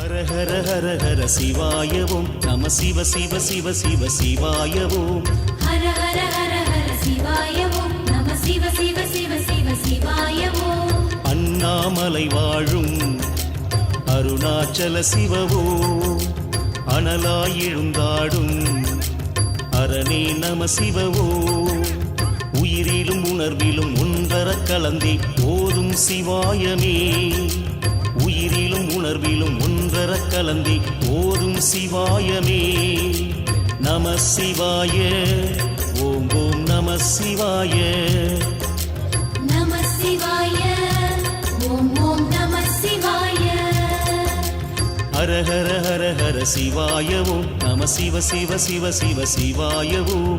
ஹர ஹர ஹர ஹர சிவாயவும் நம சிவ சிவ சிவ சிவ சிவாயவும் ஹர ஹர ஹர ஹர சிவாயவும் நம சிவ சிவ சிவ சிவ சிவாயவும் அண்ணாமலை வாழும் அருணாச்சல சிவவோ அனலாய் எழுந்தாடும் அரணே நம சிவவோ உயிரிலும் உணர்விலும் ஒன்றர கலந்தே ஓதும் சிவாயமே உயிரிலும் உணர்விலும் ஒன்றர கலந்தே ஓதும் சிவாயமே நம சிவாய ஓம் ஓம் நம சிவாய நம சிவாய ஓம் ஓம் நம சிவாய ஹர ஹர ஹர ஹர சிவாயவும் நம சிவ சிவ சிவ சிவ சிவாயவும்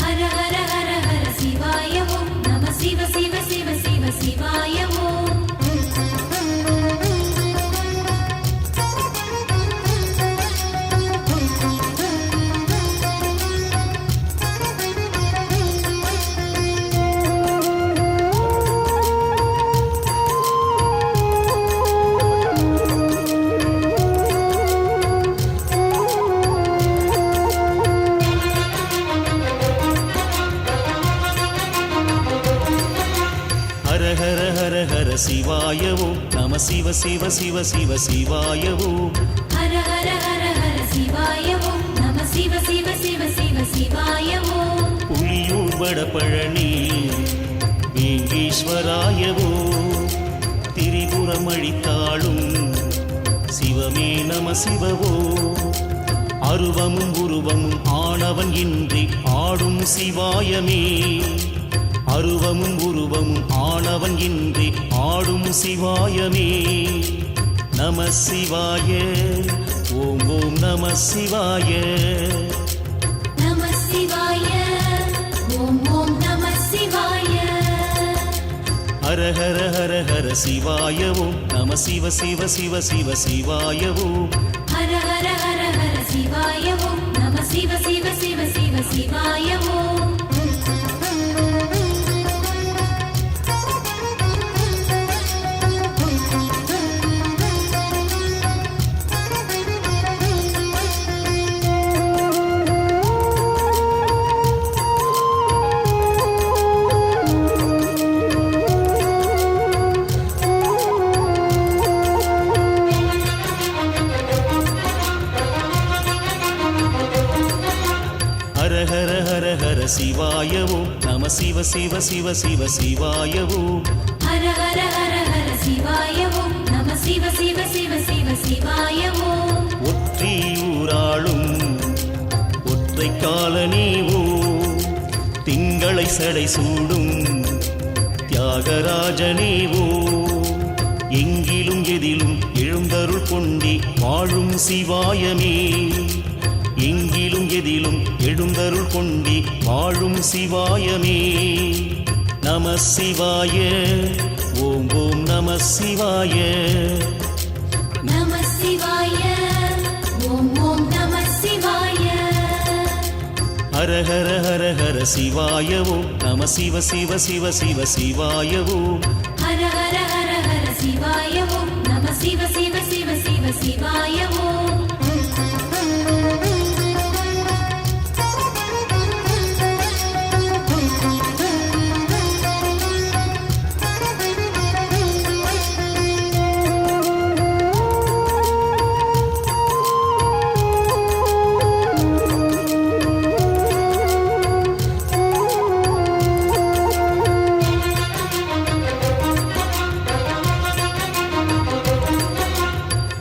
ஹர ஹர ஹர ஹர சிவாயவும் நம சிவ சிவ சிவ சிவ சிவாயவும் ஹர ஹர ஹர ஹர சிவாயவும் நம சிவ சிவ சிவ சிவ சிவாயவும் ஹர ஹர ஹர ஹர சிவாயவும் நம சிவ சிவ சிவ சிவ சிவாயவும் புலியூர் வடபழனி வேங்கீஸ்வராயவோ திரிபுரம் அழித்தாளும் சிவமே நம சிவவோ அருவமும் உருவமும் ஆனவன் இன்றி ஆடும் சிவாயமே அருவமும் உருவமும் ஆனவன் இன்றி ஆடும் சிவாயமே நம சிவாய ஓம் ஓம் நம சிவாய நம சிவாய ஓம் ஓம் நம சிவாய ஹர ஹர ஹர ஹர சிவாயவும் நம சிவ சிவ சிவ சிவ சிவாயவும் ஹர ஹர ஹர ஹர சிவாயவும் நம சிவ சிவ சிவ சிவ சிவாயவும் ஹர ஹர ஹர ஹர சிவாயவும் நம சிவ சிவ சிவ சிவ சிவாயவும் ஹர ஹர ஹர ஹர சிவாயவும் நம சிவ சிவ சிவ சிவ சிவாயவும் ஒற்றியூராளும் ஒற்றை காலனீவோ திங்களை சடை சூடும் தியாகராஜனேவோ எங்கிலும் எதிலும் எழுந்தருள் கொண்டி வாழும் சிவாயமே எங்கிலும் எதிலும் எழுந்தருள் கொண்டி வாழும் சிவாயமே நம சிவாய ஓம் ஓம் நம சிவாய நம சிவாய ஓம் ஓம் நம சிவாய ஹர ஹர ஹர ஹர சிவாயவும் நம சிவ சிவ சிவ சிவ சிவாயவும் ஹர ஹர ஹர ஹர சிவாயவும் நம சிவ சிவ சிவ சிவ சிவாயவும்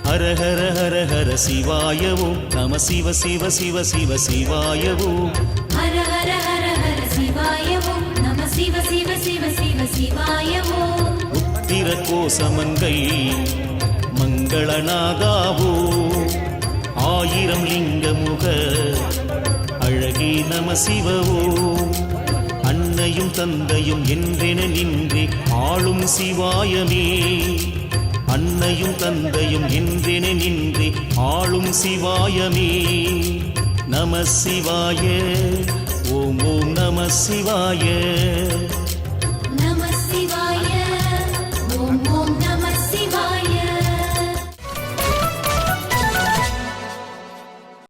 ஹர ஹர ஹர ஹர சிவாயவும் நம சிவ சிவ சிவ சிவ சிவாயவும் ஹர ஹர ஹர ஹர சிவாயவும் நம சிவ சிவ சிவ சிவ சிவாயவும் உத்திர கோசமங்கை மங்களநாதாவோ ஆயிரம் லிங்கமுக அழகே நம சிவவோ அன்னையும் தந்தையும் என்றென நின்றே ஆளும் சிவாயமே அன்னையும் தந்தையும் என்றென நின்றே ஆளும் சிவாயமே நம சிவாய ஓம் ஓம் நம சிவாய